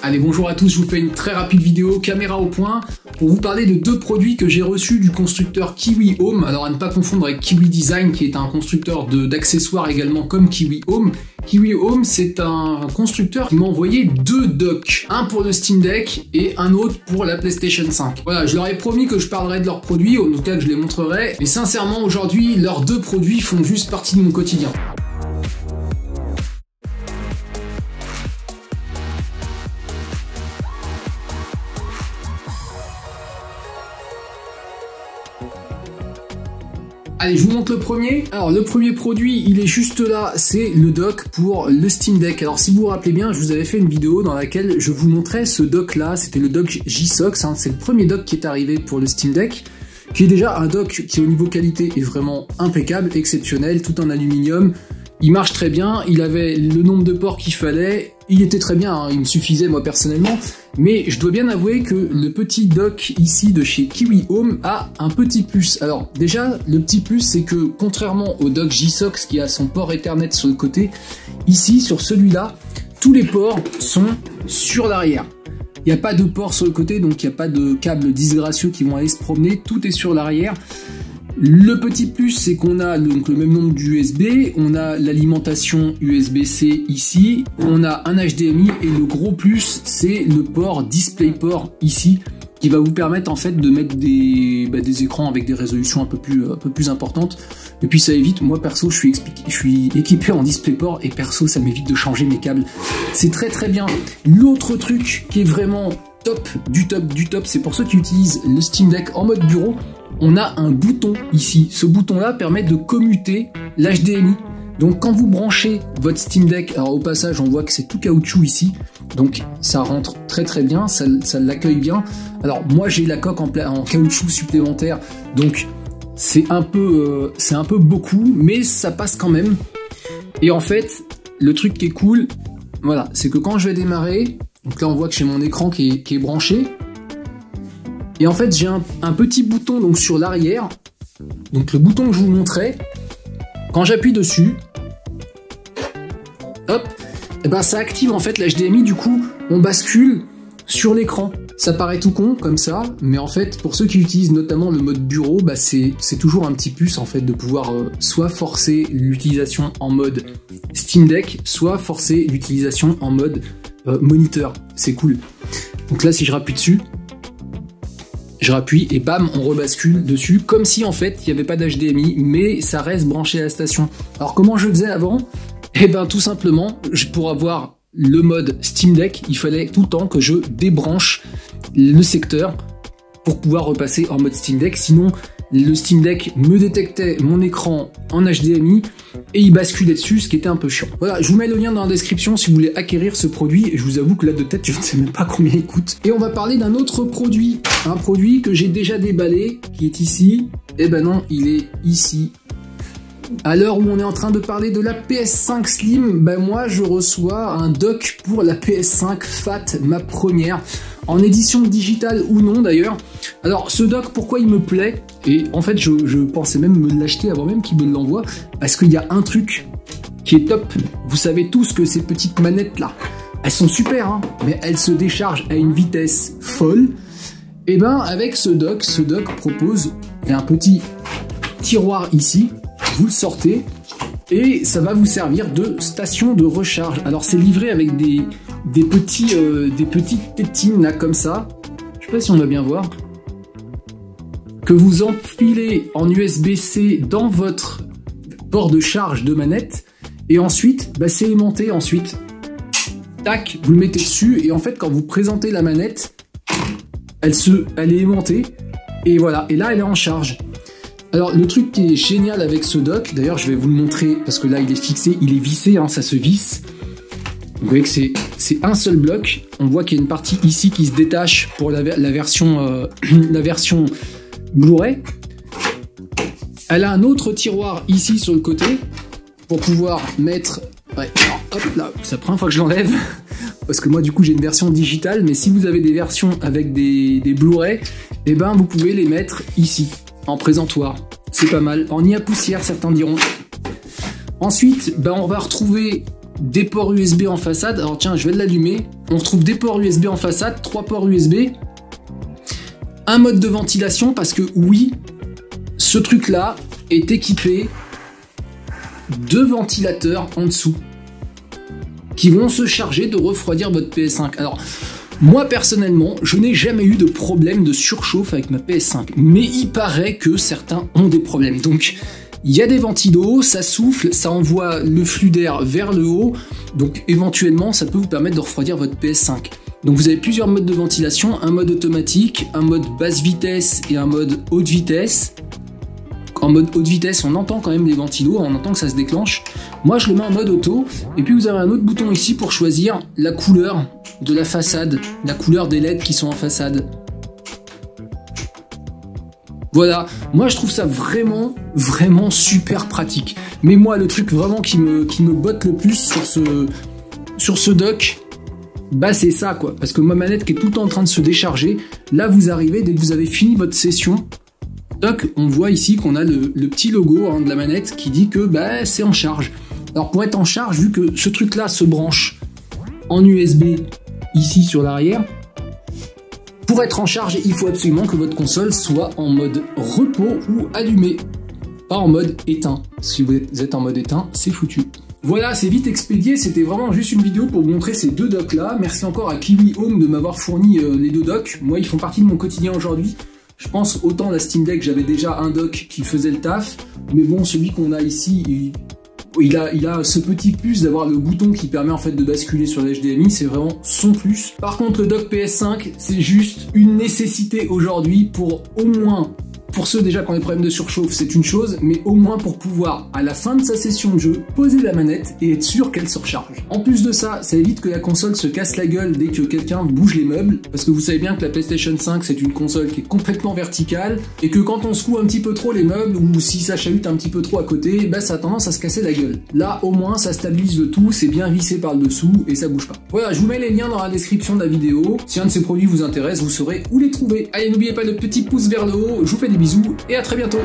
Allez, bonjour à tous, je vous fais une très rapide vidéo, caméra au point, pour vous parler de deux produits que j'ai reçus du constructeur Kiwi Home. Alors à ne pas confondre avec Kiwi Design, qui est un constructeur d'accessoires également comme Kiwi Home. Kiwi Home, c'est un constructeur qui m'a envoyé deux docks, un pour le Steam Deck et un autre pour la PlayStation 5. Voilà, je leur ai promis que je parlerai de leurs produits, en tout cas que je les montrerai, mais sincèrement aujourd'hui, leurs deux produits font juste partie de mon quotidien. Allez, je vous montre le premier. Alors, le premier produit, il est juste là, c'est le dock pour le Steam Deck. Alors, si vous vous rappelez bien, je vous avais fait une vidéo dans laquelle je vous montrais ce dock-là. C'était le dock G-SOX, hein. C'est le premier dock qui est arrivé pour le Steam Deck, qui est déjà un dock qui, au niveau qualité, est vraiment impeccable, exceptionnel, tout en aluminium. Il marche très bien, il avait le nombre de ports qu'il fallait, il était très bien, hein, il me suffisait moi personnellement, mais je dois bien avouer que le petit dock ici de chez Kiwi Home a un petit plus. Alors déjà, le petit plus, c'est que contrairement au dock G-SOX qui a son port Ethernet sur le côté, ici sur celui-là, tous les ports sont sur l'arrière. Il n'y a pas de port sur le côté, donc il n'y a pas de câbles disgracieux qui vont aller se promener, tout est sur l'arrière. Le petit plus, c'est qu'on a donc le même nombre d'USB, on a l'alimentation USB-C ici, on a un HDMI et le gros plus, c'est le port DisplayPort ici, qui va vous permettre en fait de mettre des écrans avec des résolutions un peu plus importantes. Et puis ça évite, moi perso, je suis équipé en DisplayPort et perso, ça m'évite de changer mes câbles. C'est très très bien. L'autre truc qui est vraiment top du top, c'est pour ceux qui utilisent le Steam Deck en mode bureau. On a un bouton ici. Ce bouton-là permet de commuter l'HDMI. Donc quand vous branchez votre Steam Deck, alors au passage on voit que c'est tout caoutchouc ici, donc ça rentre très très bien, ça l'accueille bien. Alors moi j'ai la coque en caoutchouc supplémentaire, donc c'est un peu beaucoup, mais ça passe quand même. Et en fait, le truc qui est cool, voilà, c'est que quand je vais démarrer, donc là on voit que j'ai mon écran qui est branché. Et en fait, j'ai un petit bouton donc sur l'arrière. Donc le bouton que je vous montrais, quand j'appuie dessus, hop, et ben ça active en fait l'HDMI. Du coup, on bascule sur l'écran. Ça paraît tout con comme ça, mais en fait, pour ceux qui utilisent notamment le mode bureau, bah c'est toujours un petit plus en fait de pouvoir soit forcer l'utilisation en mode Steam Deck, soit forcer l'utilisation en mode moniteur. C'est cool. Donc là, si je rappuie dessus, je rappuie et bam, on rebascule dessus, comme si en fait il n'y avait pas d'HDMI, mais ça reste branché à la station. Alors comment je faisais avant? Eh ben tout simplement, pour avoir le mode Steam Deck, il fallait tout le temps que je débranche le secteur pour pouvoir repasser en mode Steam Deck, sinon le Steam Deck me détectait mon écran en HDMI et il basculait dessus, ce qui était un peu chiant. Voilà, je vous mets le lien dans la description si vous voulez acquérir ce produit, et je vous avoue que là de tête, je ne sais même pas combien il coûte. Et on va parler d'un autre produit, un produit que j'ai déjà déballé, qui est ici. Eh ben non, il est ici. À l'heure où on est en train de parler de la PS5 Slim, ben moi je reçois un dock pour la PS5 Fat, ma première, en édition digitale ou non d'ailleurs. Alors ce dock, pourquoi il me plaît? Et en fait je pensais même me l'acheter avant même qu'il me l'envoie, parce qu'il y a un truc qui est top. Vous savez tous que ces petites manettes là, elles sont super, hein, mais elles se déchargent à une vitesse folle. Et ben avec ce dock propose, il y a un petit tiroir ici, vous le sortez et ça va vous servir de station de recharge. Alors c'est livré avec des petites tétines là comme ça, je sais pas si on va bien voir, que vous enfilez en USB-C dans votre port de charge de manette, et ensuite bah, c'est aimanté ensuite. Tac, vous le mettez dessus et en fait quand vous présentez la manette, elle est aimantée et voilà, et là elle est en charge. Alors le truc qui est génial avec ce dock, d'ailleurs je vais vous le montrer parce que là il est fixé, il est vissé, hein, ça se visse. Vous voyez que c'est un seul bloc. On voit qu'il y a une partie ici qui se détache pour la version Blu-ray. Elle a un autre tiroir ici sur le côté pour pouvoir mettre... Ouais, alors, hop là, c'est la première fois que je l'enlève parce que moi du coup j'ai une version digitale, mais si vous avez des versions avec des Blu-ray, eh ben vous pouvez les mettre ici en présentoir. C'est pas mal. En nid à poussière, certains diront. Ensuite, ben, on va retrouver des ports USB en façade. Alors tiens, je vais l'allumer. On retrouve des ports USB en façade, 3 ports USB. Un mode de ventilation parce que oui, ce truc-là est équipé de ventilateurs en dessous qui vont se charger de refroidir votre PS5. Alors, moi personnellement, je n'ai jamais eu de problème de surchauffe avec ma PS5, mais il paraît que certains ont des problèmes. Donc, il y a des ventilos, ça souffle, ça envoie le flux d'air vers le haut, donc éventuellement, ça peut vous permettre de refroidir votre PS5. Donc vous avez plusieurs modes de ventilation, un mode automatique, un mode basse vitesse et un mode haute vitesse. En mode haute vitesse, on entend quand même les ventilos, on entend que ça se déclenche. Moi, je le mets en mode auto. Et puis, vous avez un autre bouton ici pour choisir la couleur de la façade, la couleur des LED qui sont en façade. Voilà, moi je trouve ça vraiment, vraiment super pratique. Mais moi, le truc vraiment qui me botte le plus sur ce dock, bah c'est ça quoi. Parce que ma manette qui est tout le temps en train de se décharger, là vous arrivez, dès que vous avez fini votre session, dock, on voit ici qu'on a le petit logo de la manette qui dit que bah, c'est en charge. Alors pour être en charge, vu que ce truc là se branche en USB ici sur l'arrière, pour être en charge, il faut absolument que votre console soit en mode repos ou allumé, pas en mode éteint. Si vous êtes en mode éteint, c'est foutu. Voilà, c'est vite expédié, c'était vraiment juste une vidéo pour vous montrer ces deux docks là. Merci encore à Kiwi Home de m'avoir fourni les deux docks. Moi, ils font partie de mon quotidien aujourd'hui. Je pense autant la Steam Deck, j'avais déjà un dock qui faisait le taf, mais bon, celui qu'on a ici, il a ce petit plus d'avoir le bouton qui permet en fait de basculer sur l'HDMI, c'est vraiment son plus. Par contre, le dock PS5, c'est juste une nécessité aujourd'hui pour au moins, pour ceux déjà qui ont des problèmes de surchauffe, c'est une chose, mais au moins pour pouvoir, à la fin de sa session de jeu, poser la manette et être sûr qu'elle se recharge. En plus de ça, ça évite que la console se casse la gueule dès que quelqu'un bouge les meubles, parce que vous savez bien que la PlayStation 5, c'est une console qui est complètement verticale, et que quand on secoue un petit peu trop les meubles, ou si ça chahute un petit peu trop à côté, bah ça a tendance à se casser la gueule. Là, au moins, ça stabilise le tout, c'est bien vissé par le dessous, et ça bouge pas. Voilà, je vous mets les liens dans la description de la vidéo. Si un de ces produits vous intéresse, vous saurez où les trouver. Allez, n'oubliez pas le petit pouce vers le haut, je vous fais des bisous, et à très bientôt.